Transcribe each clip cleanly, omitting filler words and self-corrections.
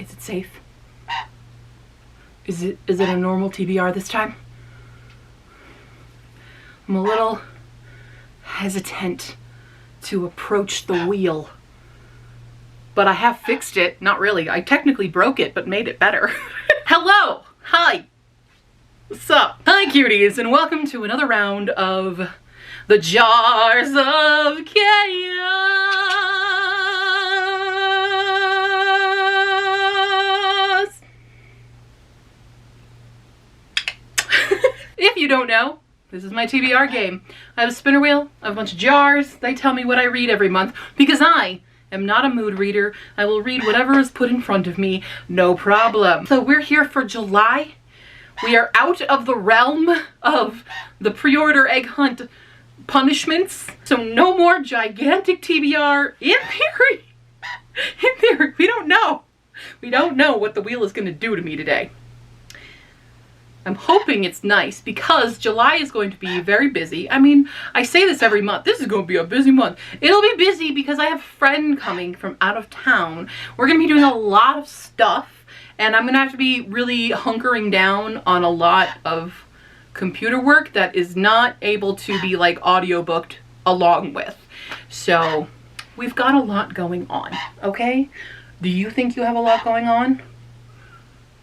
Is it safe? Is it a normal TBR this time? I'm a little hesitant to approach the wheel. But I have fixed it. Not really. I technically broke it, but made it better. Hello! Hi! What's up? Hi, cuties, and welcome to another round of the Jars of Chaos! If you don't know, this is my TBR game. I have a spinner wheel, I have a bunch of jars. They tell me what I read every month because I am not a mood reader. I will read whatever is put in front of me, no problem. So we're here for July. We are out of the realm of the pre-order egg hunt punishments. So no more gigantic TBR in theory. In theory, we don't know. We don't know what the wheel is going to do to me today. I'm hoping it's nice because July is going to be very busy. I mean, I say this every month. This is going to be a busy month. It'll be busy because I have a friend coming from out of town. We're going to be doing a lot of stuff and I'm going to have to be really hunkering down on a lot of computer work that is not able to be like audiobooked along with. So we've got a lot going on, okay? Do you think you have a lot going on?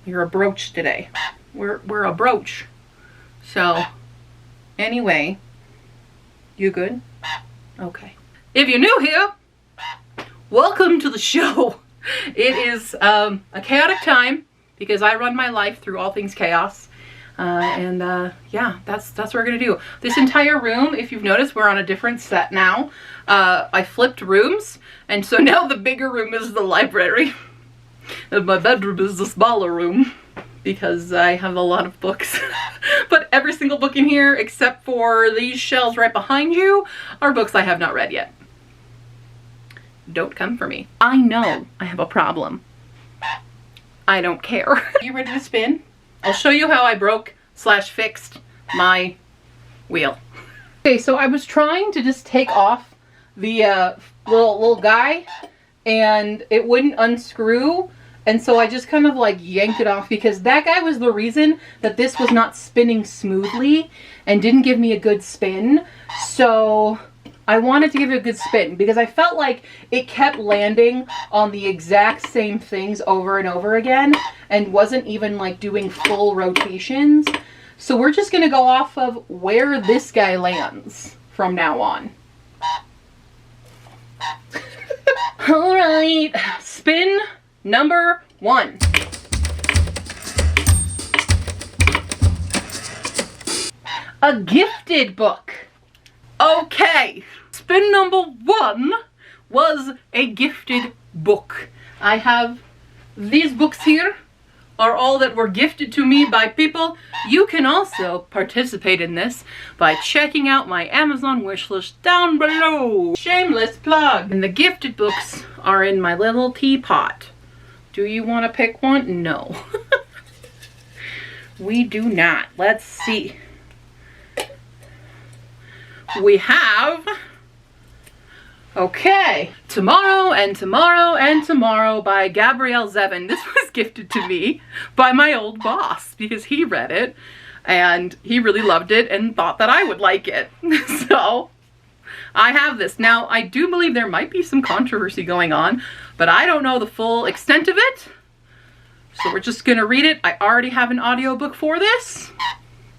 You're a brooch today. We're a brooch. So, anyway, you good? Okay. If you're new here, welcome to the show. It is a chaotic time because I run my life through all things chaos. Yeah, that's what we're gonna do. This entire room, if you've noticed, we're on a different set now. I flipped rooms, and so now the bigger room is the library. And my bedroom is the smaller room. Because I have a lot of books. But every single book in here, except for these shelves right behind you, are books I have not read yet. Don't come for me. I know I have a problem. I don't care. Are you ready to spin? I'll show you how I broke/fixed my wheel. Okay, so I was trying to just take off the little guy, and it wouldn't unscrew. And so I just kind of like yanked it off because that guy was the reason that this was not spinning smoothly and didn't give me a good spin. So I wanted to give it a good spin because I felt like it kept landing on the exact same things over and over again and wasn't even like doing full rotations. So we're just going to go off of where this guy lands from now on. All right, spin number 1. A gifted book. Okay, spin number 1 was a gifted book. I have these books here are all that were gifted to me by people. You can also participate in this by checking out my Amazon wishlist down below. Shameless plug. And the gifted books are in my little teapot. Do you want to pick one? No. We do not. Let's see. We have... Okay. Tomorrow and Tomorrow and Tomorrow by Gabrielle Zevin. This was gifted to me by my old boss because he read it and he really loved it and thought that I would like it. So I have this. Now, I do believe there might be some controversy going on, but I don't know the full extent of it. So we're just gonna read it. I already have an audiobook for this.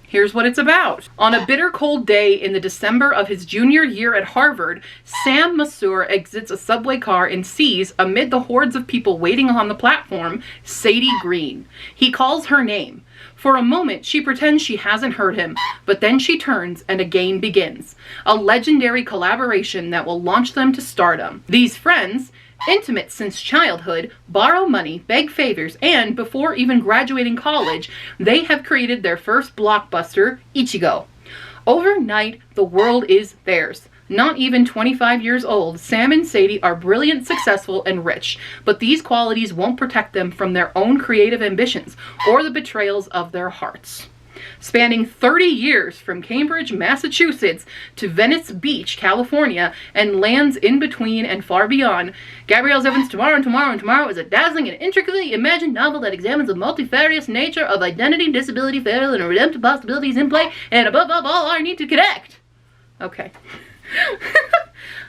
Here's what it's about. On a bitter cold day in the December of his junior year at Harvard, Sam Masur exits a subway car and sees, amid the hordes of people waiting on the platform, Sadie Green. He calls her name. For a moment, she pretends she hasn't heard him, but then she turns and a game begins. A legendary collaboration that will launch them to stardom. These friends, intimate since childhood, borrow money, beg favors, and before even graduating college, they have created their first blockbuster, Ichigo. Overnight, the world is theirs. Not even 25 years old, Sam and Sadie are brilliant, successful, and rich, but these qualities won't protect them from their own creative ambitions or the betrayals of their hearts. Spanning 30 years from Cambridge, Massachusetts to Venice Beach, California, and lands in between and far beyond, Gabrielle Zevin's Tomorrow and Tomorrow and Tomorrow is a dazzling and intricately imagined novel that examines the multifarious nature of identity, disability, fatal, and redemptive possibilities in play, and above all, our need to connect. Okay.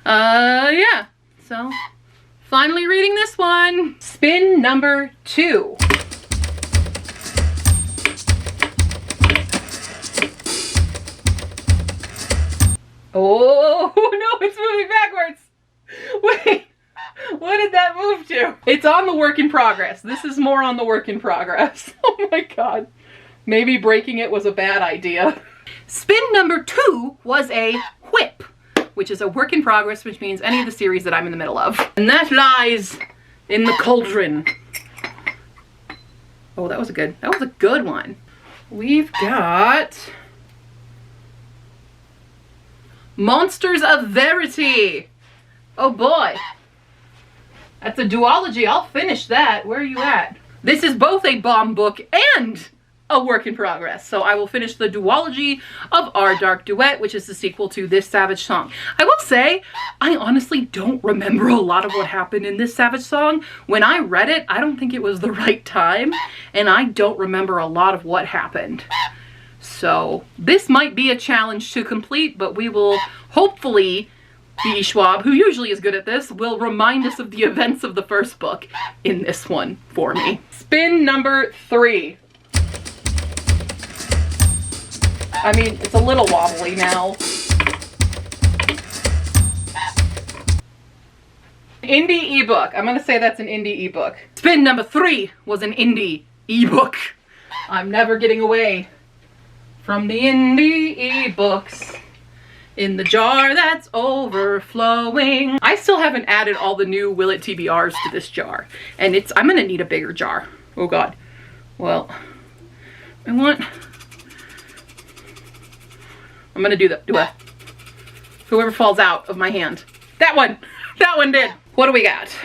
Yeah. So, finally reading this one. Spin number 2. Oh, no, it's moving backwards. Wait, what did that move to? It's on the work in progress. This is more on the work in progress. Oh my God. Maybe breaking it was a bad idea. Spin number 2 was a whip, which is a work in progress, which means any of the series that I'm in the middle of. And that lies in the cauldron. Oh, that was a good one. We've got Monsters of Verity. Oh boy. That's a duology. I'll finish that. Where are you at? This is both a bomb book and a work in progress. So I will finish the duology of Our Dark Duet, which is the sequel to This Savage Song. I will say, I honestly don't remember a lot of what happened in This Savage Song. When I read it, I don't think it was the right time, and I don't remember a lot of what happened. So this might be a challenge to complete, but we will hopefully, B. Schwab, who usually is good at this, will remind us of the events of the first book in this one for me. Spin number 3. I mean, it's a little wobbly now. Indie ebook. I'm gonna say that's an indie ebook. Spin number 3 was an indie ebook. I'm never getting away from the indie ebooks in the jar that's overflowing. I still haven't added all the new Will It TBRs to this jar, and I'm gonna need a bigger jar. Oh God. Well, I'm gonna do a whoever falls out of my hand. That one did. What do we got?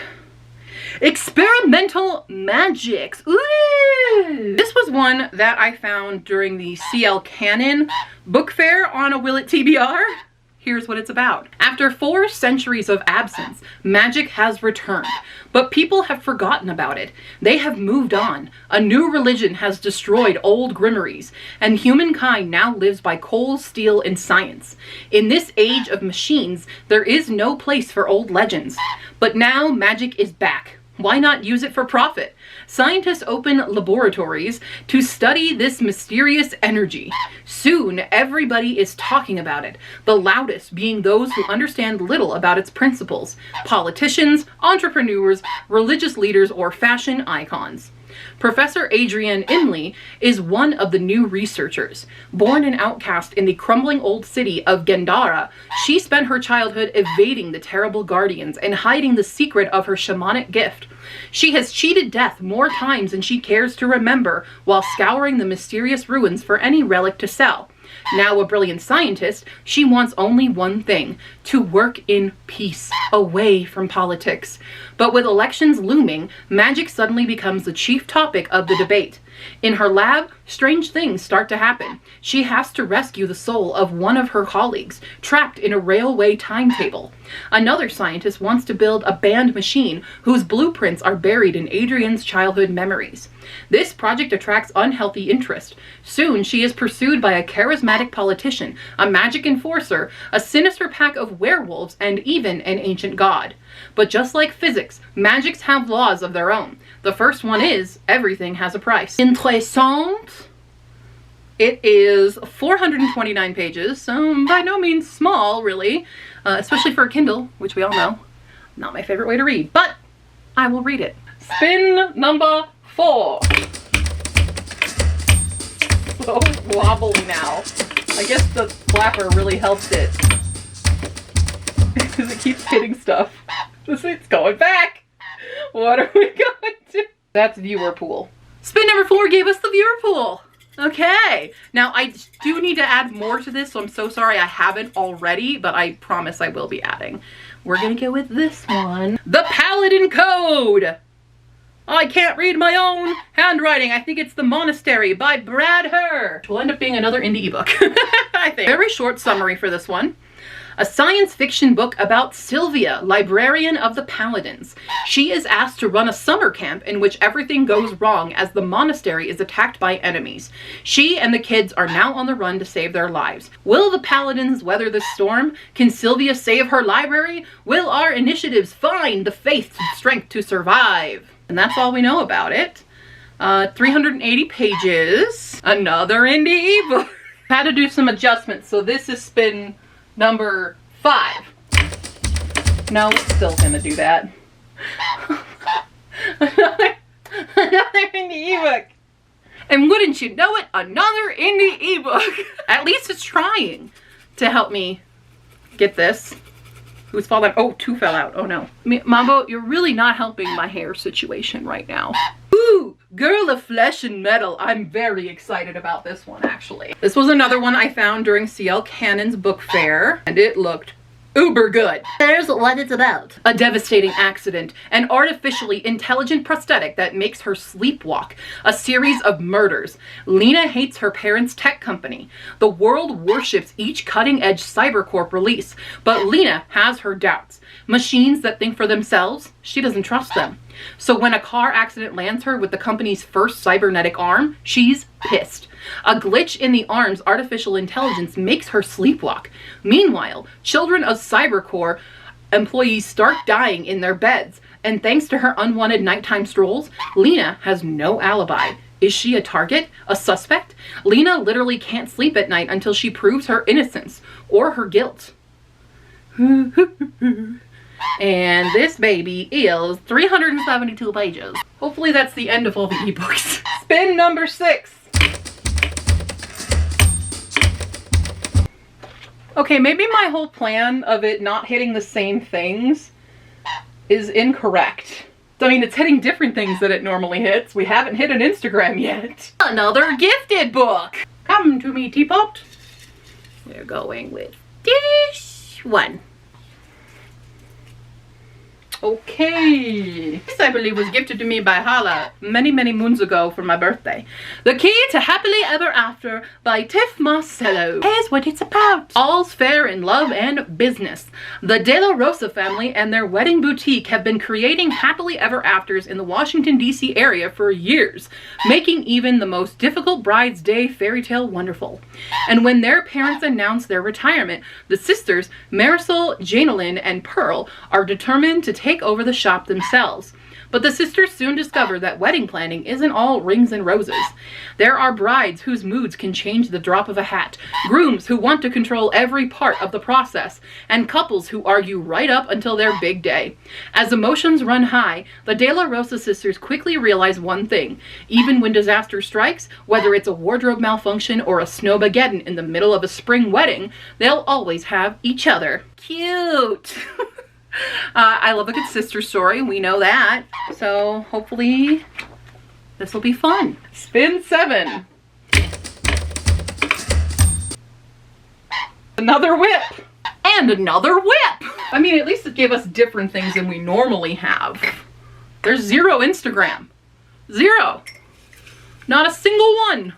Experimental Magics. Ooh! This was one that I found during the CL Canon book fair on a Will It TBR. Here's what it's about. After 4 centuries of absence, magic has returned, but people have forgotten about it. They have moved on. A new religion has destroyed old grimoires, and humankind now lives by coal, steel, and science. In this age of machines, there is no place for old legends. But now magic is back. Why not use it for profit? Scientists open laboratories to study this mysterious energy. Soon, everybody is talking about it, the loudest being those who understand little about its principles: politicians, entrepreneurs, religious leaders, or fashion icons. Professor Adrienne Imley is one of the new researchers. Born an outcast in the crumbling old city of Gendara, she spent her childhood evading the terrible guardians and hiding the secret of her shamanic gift. She has cheated death more times than she cares to remember while scouring the mysterious ruins for any relic to sell. Now a brilliant scientist, she wants only one thing: to work in peace, away from politics. But with elections looming, magic suddenly becomes the chief topic of the debate. In her lab, strange things start to happen. She has to rescue the soul of one of her colleagues, trapped in a railway timetable. Another scientist wants to build a band machine whose blueprints are buried in Adrienne's childhood memories. This project attracts unhealthy interest. Soon she is pursued by a charismatic politician, a magic enforcer, a sinister pack of werewolves, and even an ancient god. But just like physics, magics have laws of their own. The first one is, everything has a price. Interessant. It is 429 pages, so by no means small, really. Especially for a Kindle, which we all know, not my favorite way to read, but I will read it. Spin number 4. So wobbly now. I guess the flapper really helps it, because it keeps hitting stuff. It's going back. What are we going to? That's viewer pool. Spin number 4 gave us the viewer pool. Okay. Now I do need to add more to this, so I'm so sorry I haven't already, but I promise I will be adding. We're gonna go with this one. The Paladin Code. I can't read my own handwriting. I think it's The Monastery by Brad Herr. Which will end up being another indie ebook, I think. Very short summary for this one. A science fiction book about Sylvia, librarian of the Paladins. She is asked to run a summer camp in which everything goes wrong as the monastery is attacked by enemies. She and the kids are now on the run to save their lives. Will the Paladins weather the storm? Can Sylvia save her library? Will our initiatives find the faith and strength to survive? And that's all we know about it. 380 pages. Another indie ebook. Had to do some adjustments, so this is spin number 5. No, it's still gonna do that. another indie ebook. And wouldn't you know it, another indie ebook. At least it's trying to help me get this. Who's fallen? Oh, 2 fell out. Oh no. Mambo, you're really not helping my hair situation right now. Ooh, Girl of Flesh and Metal. I'm very excited about this one, actually. This was another one I found during CL Cannon's book fair, and it looked uber good. Here's what it's about. A devastating accident, an artificially intelligent prosthetic that makes her sleepwalk, a series of murders. Lena hates her parents' tech company. The world worships each cutting-edge Cybercorp release, but Lena has her doubts. Machines that think for themselves, she doesn't trust them. So when a car accident lands her with the company's first cybernetic arm, she's pissed. A glitch in the arm's artificial intelligence makes her sleepwalk. Meanwhile, children of Cybercorp employees start dying in their beds, and thanks to her unwanted nighttime strolls, Lena has no alibi. Is she a target? A suspect? Lena literally can't sleep at night until she proves her innocence or her guilt. And this baby is 372 pages. Hopefully that's the end of all the ebooks. Spin number 6. Okay, maybe my whole plan of it not hitting the same things is incorrect. I mean, it's hitting different things that it normally hits. We haven't hit an Instagram yet. Another gifted book. Come to me, teapot. We're going with this one. Okay. This, I believe, was gifted to me by Hala many, many moons ago for my birthday. The Key to Happily Ever After by Tiff Marcello. Here's what it's about. All's fair in love and business. The De La Rosa family and their wedding boutique have been creating happily ever afters in the Washington, D.C. area for years, making even the most difficult bride's day fairy tale wonderful. And when their parents announce their retirement, the sisters, Marisol, Janelyn, and Pearl, are determined to take over the shop themselves. But the sisters soon discover that wedding planning isn't all rings and roses. There are brides whose moods can change the drop of a hat, grooms who want to control every part of the process, and couples who argue right up until their big day. As emotions run high, the De La Rosa sisters quickly realize one thing. Even when disaster strikes, whether it's a wardrobe malfunction or a snowmageddon in the middle of a spring wedding, they'll always have each other. Cute! I love a good sister story, we know that. So hopefully this will be fun. Spin 7. Another whip. And another whip! I mean, at least it gave us different things than we normally have. There's 0 Instagram. 0. Not a single one.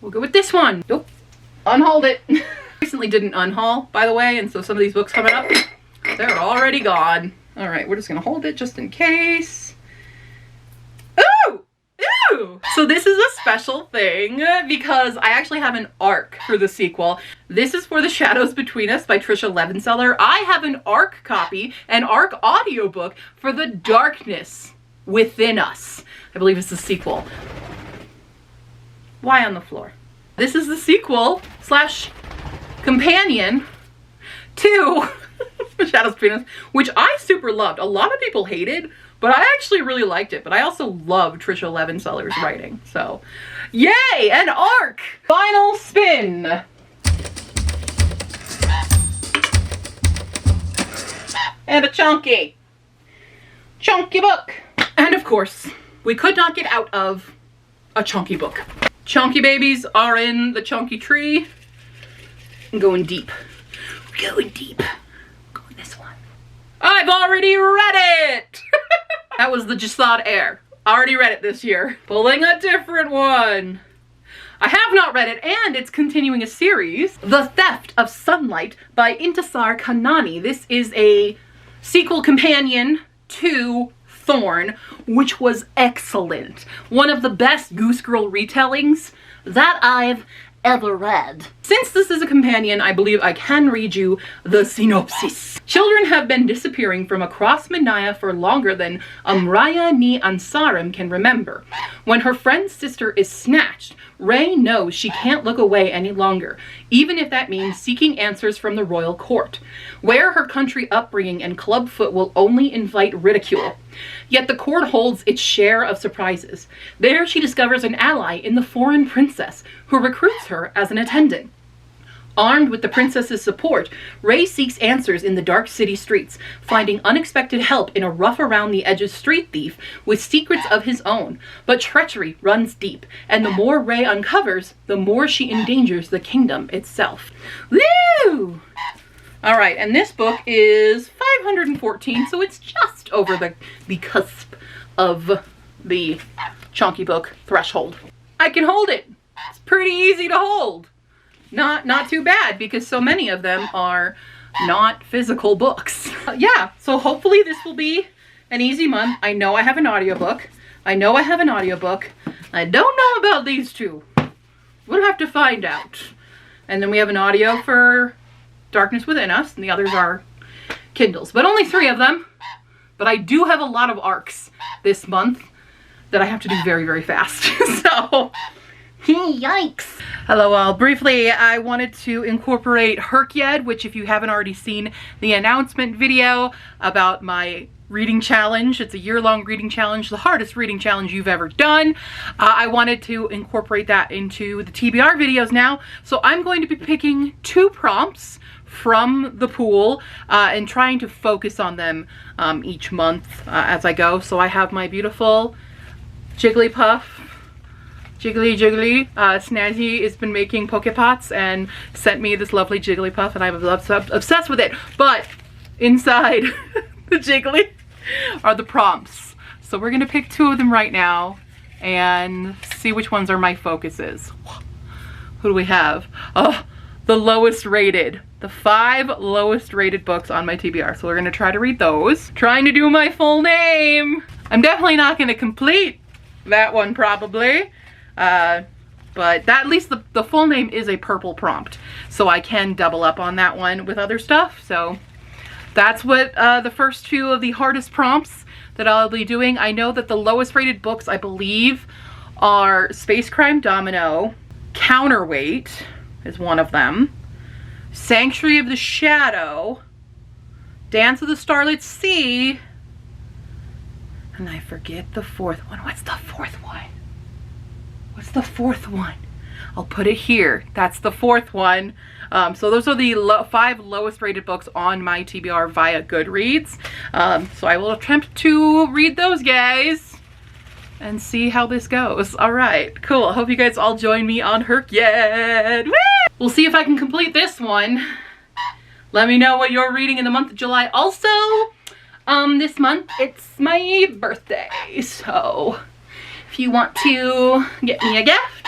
We'll go with this one. Nope. Unhauled it. Recently did an unhaul, by the way, and so some of these books coming up, they're already gone. All right, we're just gonna hold it just in case. Ooh! Ooh! So this is a special thing because I actually have an ARC for the sequel. This is for The Shadows Between Us by Trisha Levenseller. I have an ARC copy, an ARC audiobook for The Darkness Within Us. I believe it's the sequel. Why on the floor? This is the sequel / companion to The Shadows Between Us, which I super loved. A lot of people hated, but I actually really liked it. But I also love Trisha Levenseller's writing. So, yay! An ARC! Final spin! And a chunky book. And of course, we could not get out of a chunky book. Chunky babies are in the chunky tree. I'm going deep. Going deep. Going this one. I've already read it! That was the Jasad Air. Already read it this year. Pulling a different one. I have not read it, and it's continuing a series. The Theft of Sunlight by Intisar Kanani. This is a sequel companion to Thorn, which was excellent. One of the best Goose Girl retellings that I've ever read. Since this is a companion, I believe I can read you the synopsis. Children have been disappearing from across Manaya for longer than Amraya ni Ansarim can remember. When her friend's sister is snatched, Ray knows she can't look away any longer, even if that means seeking answers from the royal court, where her country upbringing and clubfoot will only invite ridicule. Yet the court holds its share of surprises. There she discovers an ally in the foreign princess, who recruits her as an attendant. Armed with the princess's support, Ray seeks answers in the dark city streets, finding unexpected help in a rough-around-the-edges street thief with secrets of his own. But treachery runs deep, and the more Ray uncovers, the more she endangers the kingdom itself. Woo! Alright, and this book is 514, so it's just over the cusp of the chunky book threshold. I can hold it. It's pretty easy to hold. Not too bad, because so many of them are not physical books. Yeah, so hopefully this will be an easy month. I know I have an audiobook. I don't know about these two. We'll have to find out. And then we have an audio for Darkness Within Us, and the others are Kindles. But only 3 of them. But I do have a lot of ARCs this month that I have to do very, very fast. So... yikes. Hello all. Briefly, I wanted to incorporate Herkyed, which if you haven't already seen the announcement video about my reading challenge, it's a year-long reading challenge, the hardest reading challenge you've ever done. I wanted to incorporate that into the TBR videos now. So I'm going to be picking 2 prompts from the pool and trying to focus on them each month as I go. So I have my beautiful Jigglypuff. Jiggly. Snazzy has been making Pokepots and sent me this lovely Jigglypuff, and I'm obsessed with it. But inside the Jiggly are the prompts. So we're gonna pick 2 of them right now and see which ones are my focuses. Who do we have? Oh, the lowest rated. The 5 lowest rated books on my TBR. So we're gonna try to read those. Trying to do my full name. I'm definitely not gonna complete that one probably. But that, at least the full name is a purple prompt, so I can double up on that one with other stuff. So that's what the first 2 of the hardest prompts that I'll be doing. I know that the lowest rated books, I believe, are Space Crime Domino, Counterweight is one of them, Sanctuary of the Shadow, Dance of the Starlit Sea, and I forget the 4th one. What's the 4th one? What's the 4th one? I'll put it here. That's the 4th one. So those are the 5 lowest rated books on my TBR via Goodreads. So I will attempt to read those guys and see how this goes. All right, cool. I hope you guys all join me on Herkyed. Woo! We'll see if I can complete this one. Let me know what you're reading in the month of July. Also, this month it's my birthday, so if you want to get me a gift,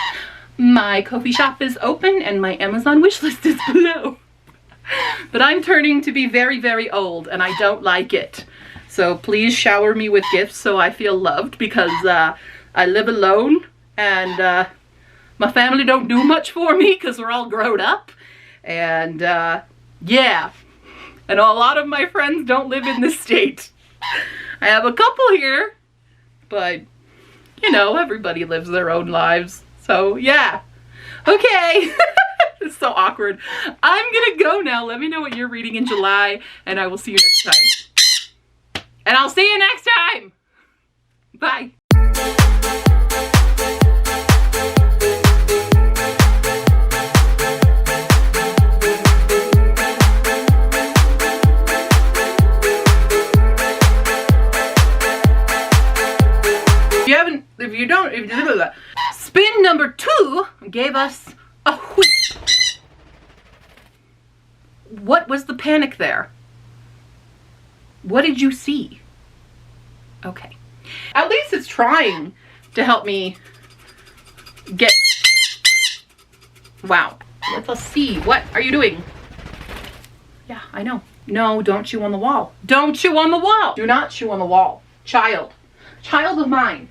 my Ko-fi shop is open and my Amazon wishlist is below. But I'm turning to be very, very old and I don't like it. So please shower me with gifts so I feel loved, because I live alone and my family don't do much for me because we're all grown up. And yeah, and a lot of my friends don't live in this state. I have a couple here, but you know, everybody lives their own lives. So yeah. Okay. It's so awkward. I'm gonna go now. Let me know what you're reading in July, and I will see you next time. And I'll see you next time. Bye. Spin number 2 gave us a wheat. What was the panic there? What did you see? Okay. At least it's trying to help me get... Wow. Let's see. What are you doing? Yeah, I know. No, don't chew on the wall. Don't chew on the wall. Do not chew on the wall. Child. Child of mine.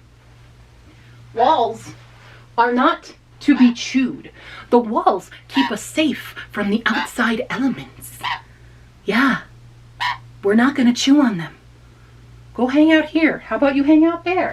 Walls are not to be chewed. The walls keep us safe from the outside elements. Yeah. We're not going to chew on them. Go hang out here. How about you hang out there?